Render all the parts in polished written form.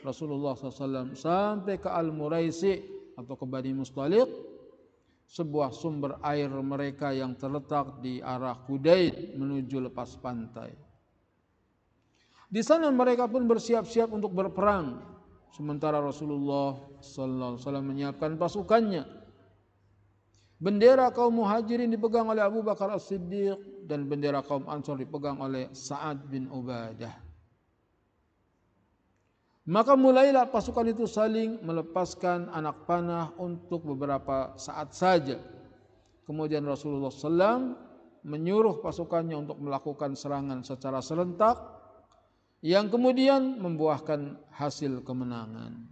Rasulullah SAW sampai ke Al-Muraisi atau ke Bani Mustaliq, sebuah sumber air mereka yang terletak di arah Kudaid menuju lepas pantai. Di sana mereka pun bersiap-siap untuk berperang, sementara Rasulullah SAW menyiapkan pasukannya. Bendera kaum Muhajirin dipegang oleh Abu Bakar As-Siddiq dan bendera kaum Ansar dipegang oleh Sa'ad bin Ubadah. Maka mulailah pasukan itu saling melepaskan anak panah untuk beberapa saat saja. Kemudian Rasulullah SAW menyuruh pasukannya untuk melakukan serangan secara serentak yang kemudian membuahkan hasil kemenangan.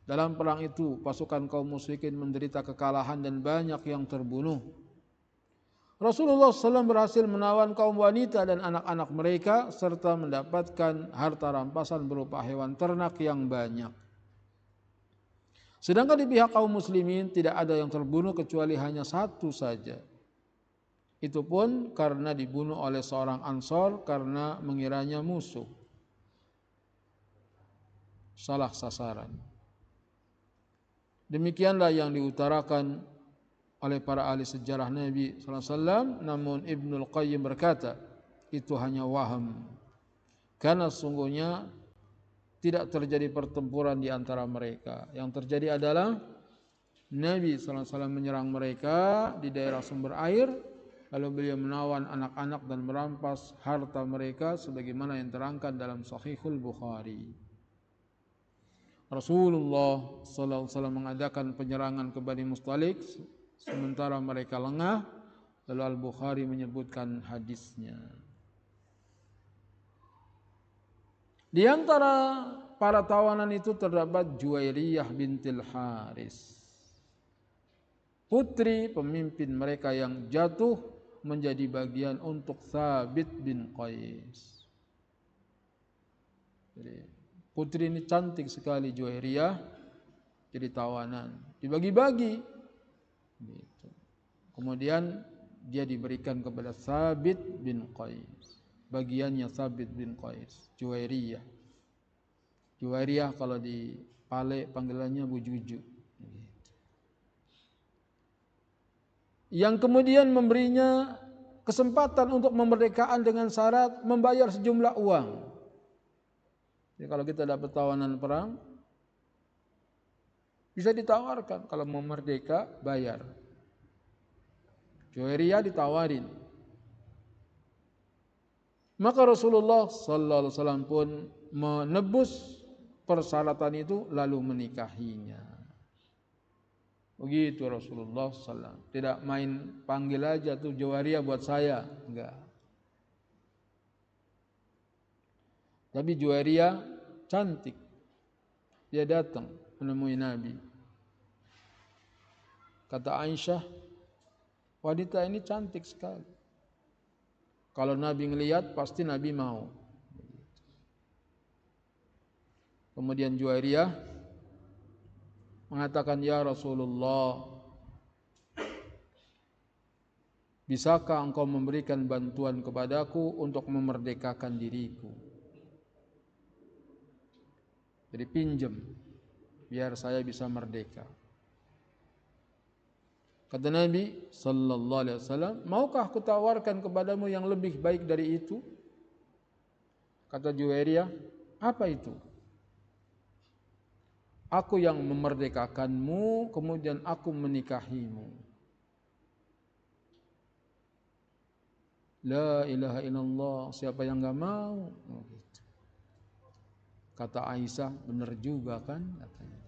Dalam perang itu pasukan kaum musyrikin menderita kekalahan dan banyak yang terbunuh. Rasulullah SAW berhasil menawan kaum wanita dan anak-anak mereka serta mendapatkan harta rampasan berupa hewan ternak yang banyak. Sedangkan di pihak kaum muslimin tidak ada yang terbunuh kecuali hanya satu saja. Itu pun karena dibunuh oleh seorang Ansor karena mengiranya musuh. Salah sasaran. Demikianlah yang diutarakan oleh para ahli sejarah Nabi SAW, namun Ibnul Qayyim berkata, itu hanya waham. Karena sungguhnya tidak terjadi pertempuran di antara mereka. Yang terjadi adalah Nabi SAW menyerang mereka di daerah sumber air, lalu beliau menawan anak-anak dan merampas harta mereka sebagaimana yang terangkan dalam Sahihul Bukhari. Rasulullah SAW mengadakan penyerangan ke Bani Mustaliq sementara mereka lengah, lalu Al-Bukhari menyebutkan hadisnya. Di antara para tawanan itu terdapat Juwairiyah bintil Haris, putri pemimpin mereka yang jatuh menjadi bagian untuk Thabit bin Qais. Jadi, putri ini cantik sekali Juwairiyah, jadi tawanan, dibagi-bagi. Kemudian dia diberikan kepada Thabit bin Qais. Bagiannya Thabit bin Qais, Juwairiyah. Juwairiyah kalau di Pale panggilannya Bu Juju. Yang kemudian memberinya kesempatan untuk kemerdekaan dengan syarat membayar sejumlah uang. Jadi kalau kita dapat tawanan perang, bisa ditawarkan kalau mau merdeka bayar. Juwairiyah ditawarin. Maka Rasulullah SAW pun menebus persyaratan itu lalu menikahinya. Begitu Rasulullah SAW. Tidak main panggil aja tuh Juwairiyah buat saya, enggak. Tapi Juwairiyah cantik. Dia datang menemui Nabi. Kata Aisyah, wanita ini cantik sekali. Kalau Nabi ngelihat pasti Nabi mau. Kemudian Juwairiyah mengatakan, ya Rasulullah, bisakah engkau memberikan bantuan kepadaku untuk memerdekakan diriku? Jadi pinjam biar saya bisa merdeka. Kata Nabi sallallahu alaihi wasallam, maukah aku tawarkan kepadamu yang lebih baik dari itu? Kata Juwairiyah, apa itu? Aku yang memerdekakanmu, kemudian aku menikahimu. La ilaha illallah, siapa yang enggak mau? Kata Aisyah, benar juga kan? Katanya.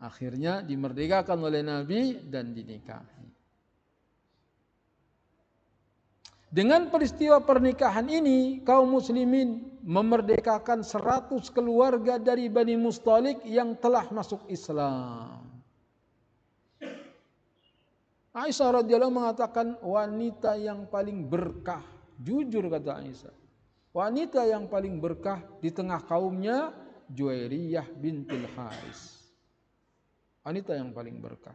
Akhirnya dimerdekakan oleh Nabi dan dinikahi. Dengan peristiwa pernikahan ini, kaum muslimin memerdekakan 100 keluarga dari Bani Mustaliq yang telah masuk Islam. Aisyah radhiyallahu mengatakan wanita yang paling berkah, jujur kata Aisyah. Wanita yang paling berkah di tengah kaumnya Juwairiyah bintil Haris. Wanita yang paling berkah.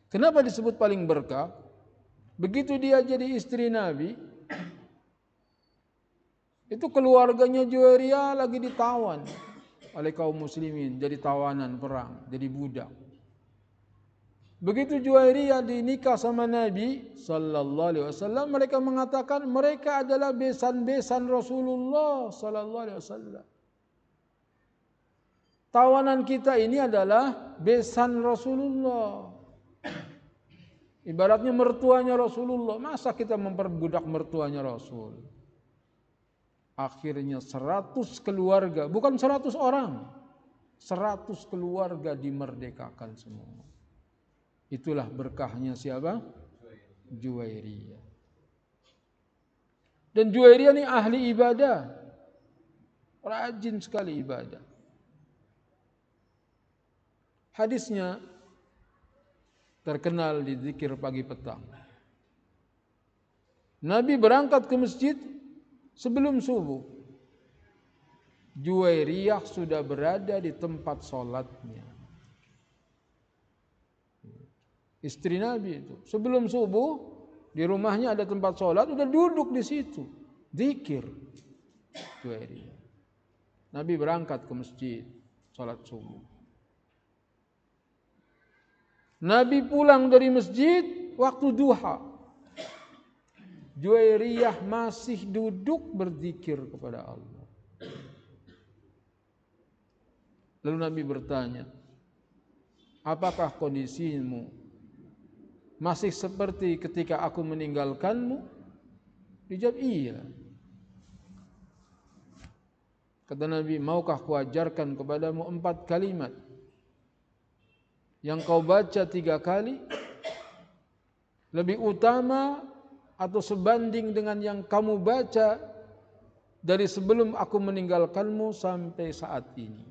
Kenapa disebut paling berkah? Begitu dia jadi istri Nabi, Itu keluarganya Juwairiyah lagi ditawan oleh kaum muslimin, jadi tawanan perang, jadi budak. Begitu Juwairiyah dinikah sama Nabi sallallahu alaihi wasallam, mereka mengatakan mereka adalah besan-besan Rasulullah sallallahu alaihi wasallam. Tawanan kita ini adalah besan Rasulullah. Ibaratnya mertuanya Rasulullah. Masa kita memperbudak mertuanya Rasul? Akhirnya 100 keluarga, bukan 100 orang, 100 keluarga dimerdekakan semua. Itulah berkahnya siapa? Juwairiyah. Dan Juwairiyah ini ahli ibadah, rajin sekali ibadah. Hadisnya terkenal di zikir pagi petang. Nabi berangkat ke masjid sebelum subuh. Juwairiyah sudah berada di tempat sholatnya. Istri Nabi itu sebelum subuh di rumahnya ada tempat sholat, udah duduk di situ zikir. Juwairiyah. Nabi berangkat ke masjid sholat subuh. Nabi pulang dari masjid waktu duha. Juwairiyah masih duduk berzikir kepada Allah. Lalu Nabi bertanya, apakah kondisimu masih seperti ketika aku meninggalkanmu? Dijawab, iya. Kata Nabi, maukah kuajarkan kepadamu 4 kalimat yang kau baca 3 kali lebih utama atau sebanding dengan yang kamu baca dari sebelum aku meninggalkanmu sampai saat ini.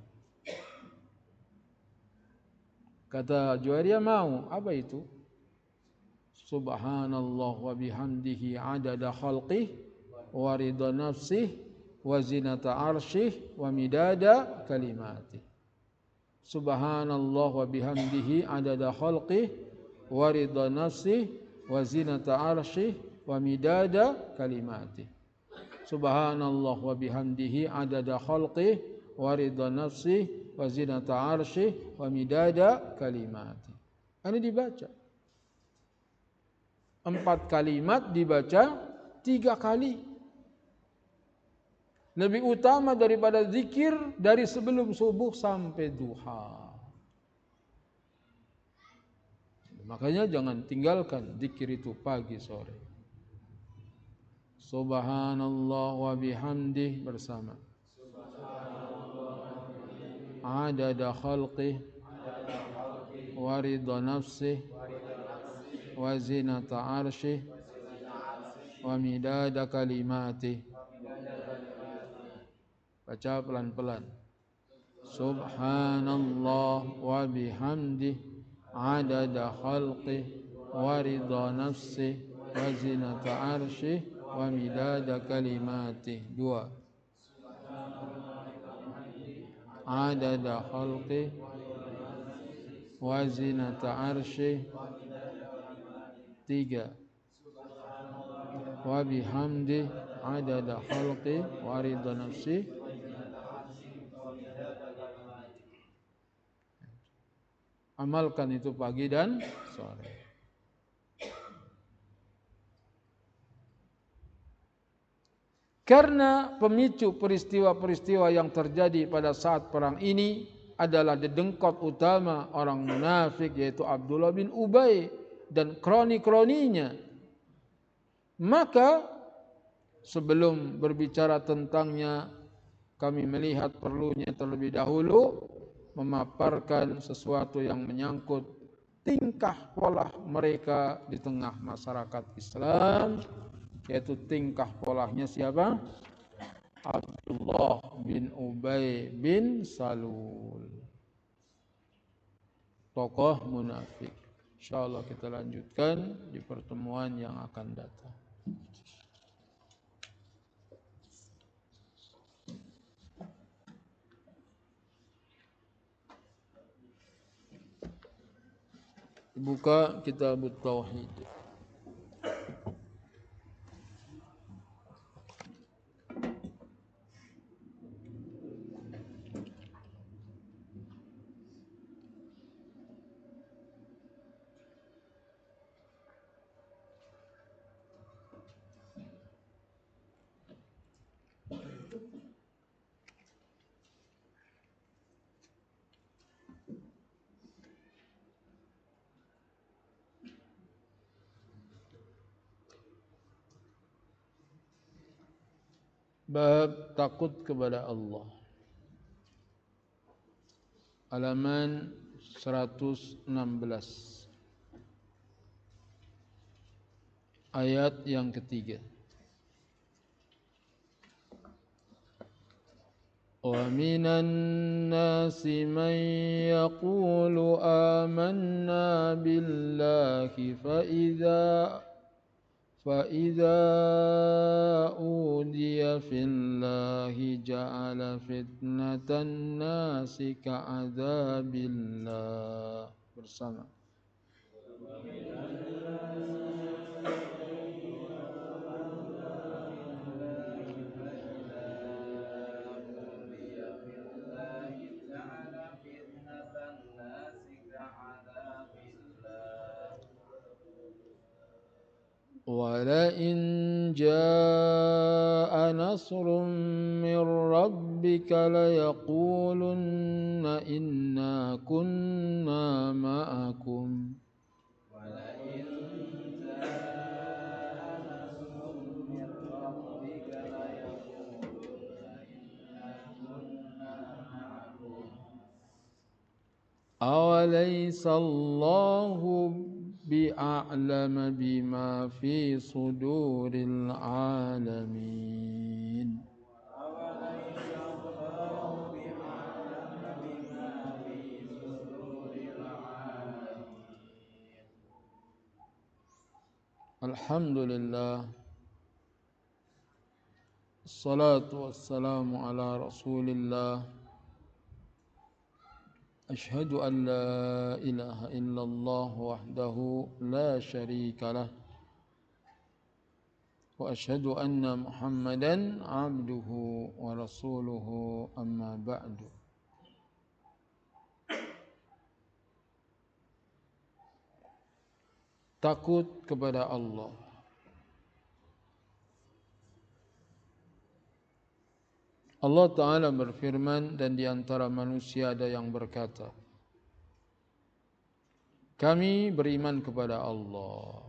Kata Juwairiyah, mau. Apa itu? Subhanallah wa bihamdihi adada khalqih wa ridha nafsih wa zinata arsyih wa midada kalimatih. Subhanallah wa bihamdihi adada khalqih wa ridha nafsih wa zinata arsyih wa midada kalimati. Subhanallah wa bihamdihi adada khalqih wa ridha nafsih wa zinata arsyih wa midada kalimati. Ini dibaca 4 kalimat, dibaca 3 kali. Lebih utama daripada zikir dari sebelum subuh sampai duha. Makanya jangan tinggalkan zikir itu pagi sore. Subhanallah wa bihamdih bersama. Adada khalqih wa ridha nafsih wa zinata arsyih wa midada kalimatih. Baca pelan-pelan. Subhanallah wa bihamdih adada khalqih wa ridha nafsih wa zinata arsyih wa midada kalimatih. 2. Adada khalqih wa zinata arsyih. 3. Wa bihamdih adada khalqih wa ridha nafsih. Amalkan itu pagi dan sore. Karena pemicu peristiwa-peristiwa yang terjadi pada saat perang ini adalah dedengkot utama orang munafik, yaitu Abdullah bin Ubay dan kroni-kroninya. Maka sebelum berbicara tentangnya, kami melihat perlunya terlebih dahulu memaparkan sesuatu yang menyangkut tingkah pola mereka di tengah masyarakat Islam, yaitu tingkah polanya siapa? Abdullah bin Ubay bin Salul, tokoh munafik. Insyaallah kita lanjutkan di pertemuan yang akan datang. Buka kitab Tauhid. Bab takut kepada Allah. Halaman 116. Ayat yang ketiga. وَمِنَ النَّاسِ مَن يَقُولُ آمَنَّا بِاللَّهِ فَإِذَا أُوذِيَ فِي اللَّهِ جَعَلَ فِتْنَةَ النَّاسِ كَعَذَابِ اللَّهِ. Bersama. وَلَئِنْ جَاءَ نَصْرٌ مِّن رَّبِّكَ لَيَقُولُنَّ إِنَّا كُنَّا مَعَكُمْ. أَوَلَيْسَ اللَّهُ بِأَعْلَمَ بِمَا فِي صُدُورِ الْعَالَمِينَ. Alhamdulillah. Assalatu wassalamu ala Rasulillah. Ashhadu an la ilaha illallah wahdahu la syarika lah. Wa ashhadu anna Muhammadan abduhu wa rasuluhu, amma ba'du. Takut kepada Allah. Allah Ta'ala berfirman, dan di antara manusia ada yang berkata, kami beriman kepada Allah.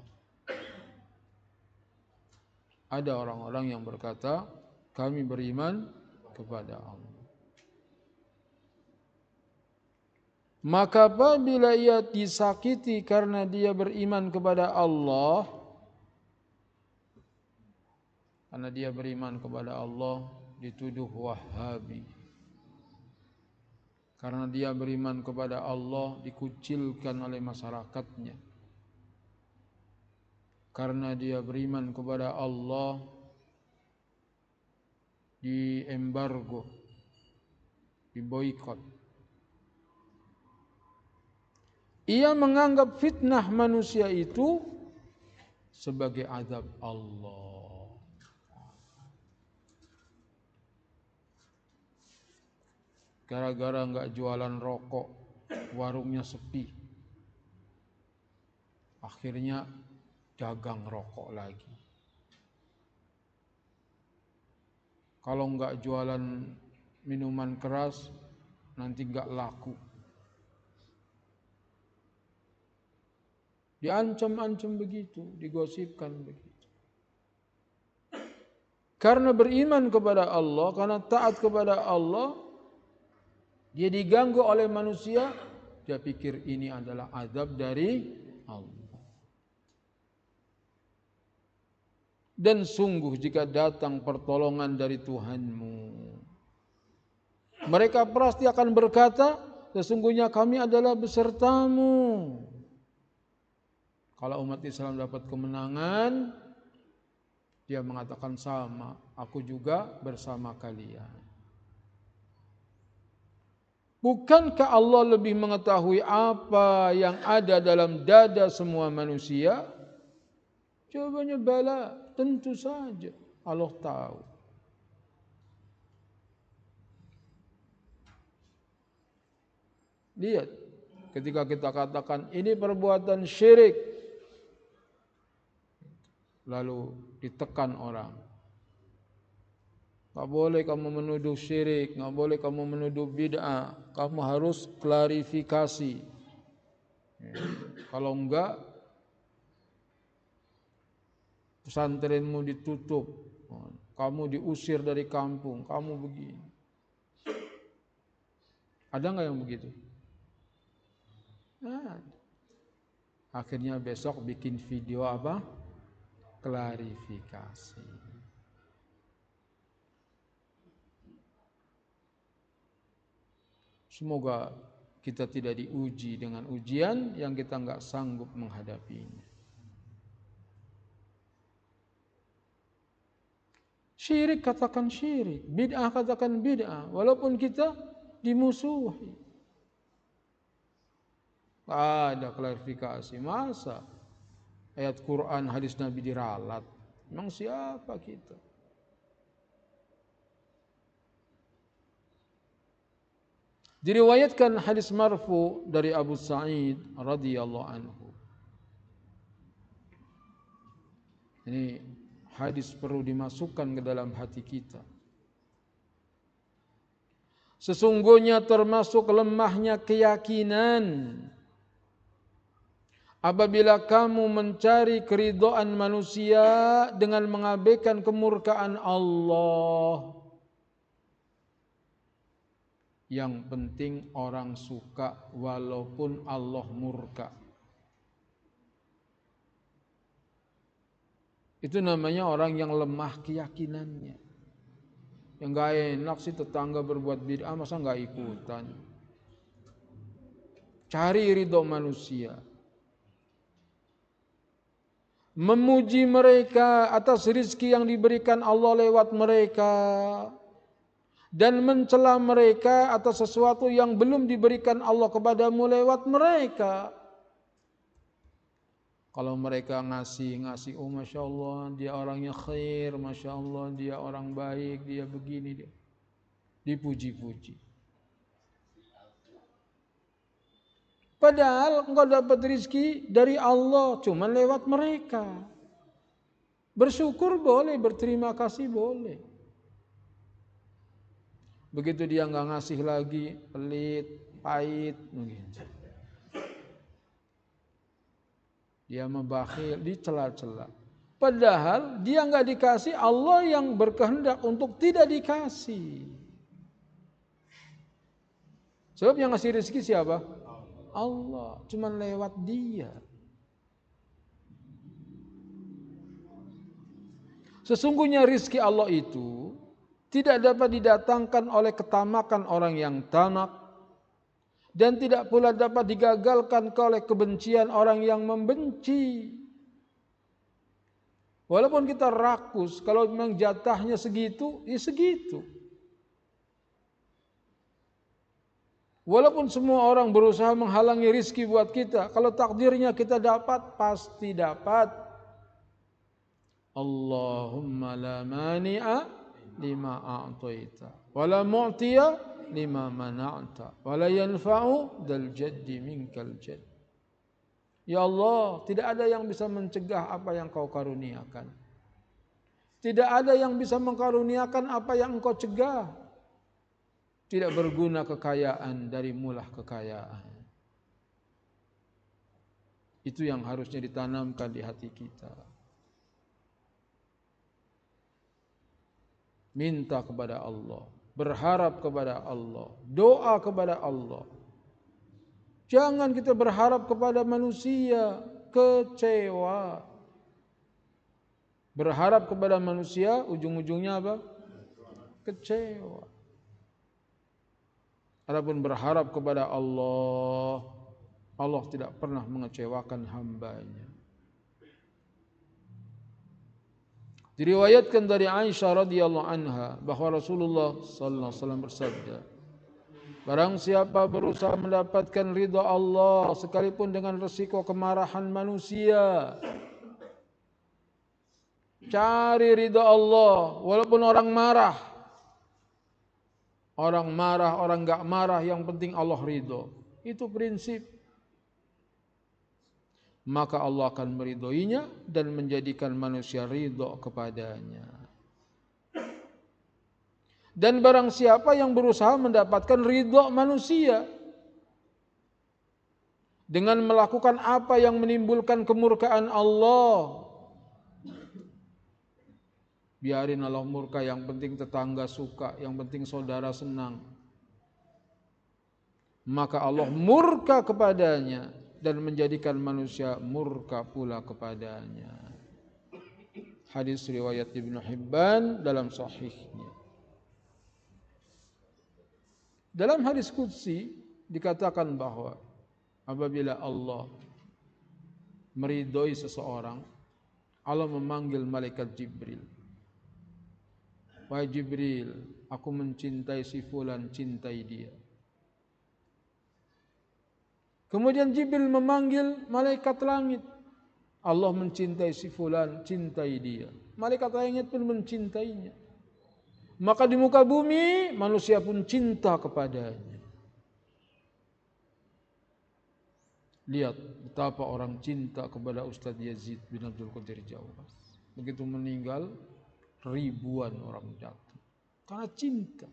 Ada orang-orang yang berkata, kami beriman kepada Allah. Maka apabila ia disakiti karena dia beriman kepada Allah, karena dia beriman kepada Allah, dituduh Wahabi. Karena dia beriman kepada Allah, dikucilkan oleh masyarakatnya. Karena dia beriman kepada Allah, diembargo, diboikot. Ia menganggap fitnah manusia itu sebagai azab Allah. Gara-gara enggak jualan rokok, warungnya sepi. Akhirnya dagang rokok lagi. Kalau enggak jualan minuman keras, nanti enggak laku. Diancam-ancam begitu, digosipkan begitu. Karena beriman kepada Allah, karena taat kepada Allah, dia diganggu oleh manusia, dia pikir ini adalah azab dari Allah. Dan sungguh jika datang pertolongan dari Tuhanmu, mereka pasti akan berkata, sesungguhnya kami adalah besertamu. Kalau umat Islam dapat kemenangan, dia mengatakan sama, aku juga bersama kalian. Bukankah Allah lebih mengetahui apa yang ada dalam dada semua manusia? Jawabannya bala, tentu saja Allah tahu. Lihat, ketika kita katakan ini perbuatan syirik, lalu ditekan orang. Enggak boleh kamu menuduh syirik, enggak boleh kamu menuduh bid'ah. Kamu harus klarifikasi. Kalau enggak, pesantrenmu ditutup. kamu diusir dari kampung, kamu begini. Ada nggak yang begitu? Nah, akhirnya besok bikin video apa? Klarifikasi. Semoga kita tidak diuji dengan ujian yang kita nggak sanggup menghadapinya. Syirik katakan syirik, bid'ah katakan bid'ah, walaupun kita dimusuhi. Ada klarifikasi, masa ayat Quran, hadis Nabi diralat? Memang siapa kita? Diriwayatkan hadis marfu dari Abu Sa'id radhiyallahu anhu. Ini hadis perlu dimasukkan ke dalam hati kita. Sesungguhnya termasuk lemahnya keyakinan apabila kamu mencari keridhaan manusia dengan mengabaikan kemurkaan Allah. Yang penting orang suka walaupun Allah murka. Itu namanya orang yang lemah keyakinannya. Yang gak enak sih tetangga berbuat bid'ah, masa gak ikutan? Cari ridho manusia. Memuji mereka atas rizki yang diberikan Allah lewat mereka. Dan mencela mereka atas sesuatu yang belum diberikan Allah kepadamu lewat mereka. Kalau mereka ngasih, oh Masya Allah dia orangnya khair, Masya Allah dia orang baik, dia begini, dia dipuji-puji. Padahal engkau dapat rizki dari Allah, cuma lewat mereka. Bersyukur boleh, berterima kasih boleh. Begitu dia nggak ngasih lagi, pelit, pahit, begitu. Dia membakhil, dicela-cela. Padahal dia nggak dikasih, Allah yang berkehendak untuk tidak dikasih. Sebab yang ngasih rezeki siapa? Allah, cuma lewat dia. Sesungguhnya rezeki Allah itu tidak dapat didatangkan oleh ketamakan orang yang tamak dan tidak pula dapat digagalkan oleh kebencian orang yang membenci. Walaupun kita rakus, kalau memang jatahnya segitu, ya segitu. Walaupun semua orang berusaha menghalangi rizki buat kita, kalau takdirnya kita dapat, pasti dapat. Allahumma la mani'a lima a'taita wala mu'tiya lima mana'ta wala yanfa'u dal jaddi minkal jadd. Ya Allah, tidak ada yang bisa mencegah apa yang kau karuniakan. Tidak ada yang bisa mengkaruniakan apa yang engkau cegah. Tidak berguna kekayaan dari mulah kekayaan. Itu yang harusnya ditanamkan di hati kita. Minta kepada Allah, berharap kepada Allah, doa kepada Allah. Jangan kita berharap kepada manusia, kecewa. Berharap kepada manusia, ujung-ujungnya apa? Kecewa. Adapun berharap kepada Allah, Allah tidak pernah mengecewakan hambanya. Diriwayatkan dari Aisyah radhiyallahu anha bahwa Rasulullah sallallahu alaihi wasallam bersabda, barang siapa berusaha mendapatkan ridha Allah sekalipun dengan resiko kemarahan manusia, cari ridha Allah walaupun orang marah. Orang marah, orang enggak marah, yang penting Allah ridha. Itu prinsip. Maka Allah akan meridhoinya dan menjadikan manusia ridho kepadanya. Dan barang siapa yang berusaha mendapatkan ridho manusia dengan melakukan apa yang menimbulkan kemurkaan Allah, Biarin Allah murka, yang penting tetangga suka, yang penting saudara senang. Maka Allah murka kepadanya dan menjadikan manusia murka pula kepadanya. Hadis riwayat Ibnu Hibban dalam sahihnya. Dalam hadis qudsi dikatakan bahwa apabila Allah meridhoi seseorang, Allah memanggil malaikat Jibril. Wahai Jibril, aku mencintai si fulan, cintai dia. Kemudian Jibril memanggil malaikat langit. Allah mencintai si fulan, cintai dia. Malaikat langit pun mencintainya. Maka di muka bumi manusia pun cinta kepadanya. Lihat betapa orang cinta kepada Ustadz Yazid bin Abdul Qadir Jawas. Begitu meninggal, ribuan orang datang karena cinta.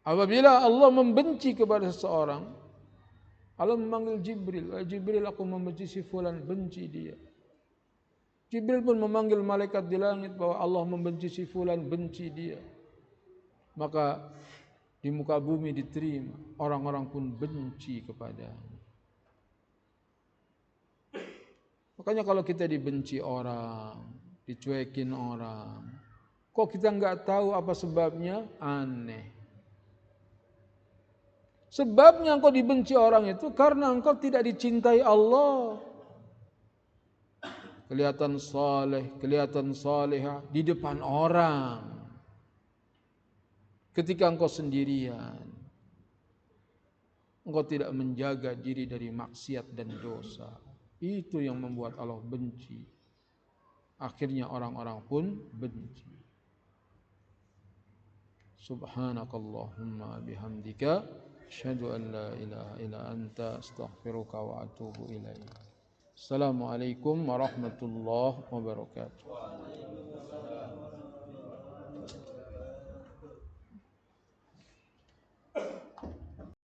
Apabila Allah membenci kepada seseorang, Allah memanggil Jibril. Jibril, aku membenci si fulan, benci dia. Jibril pun memanggil malaikat di langit bahwa Allah membenci si fulan, benci dia. Maka di muka bumi diterima, orang-orang pun benci kepadanya. Makanya kalau kita dibenci orang, dicuekin orang, kok kita nggak tahu apa sebabnya? Aneh. Sebabnya engkau dibenci orang itu karena engkau tidak dicintai Allah. Kelihatan saleh, kelihatan salehah di depan orang. Ketika engkau sendirian, engkau tidak menjaga diri dari maksiat dan dosa. Itu yang membuat Allah benci. Akhirnya orang-orang pun benci. Subhanakallahumma bihamdika asyhadu an la ilaha illa anta astaghfiruka wa atubu ilaik. Assalamualaikum warahmatullahi wabarakatuh.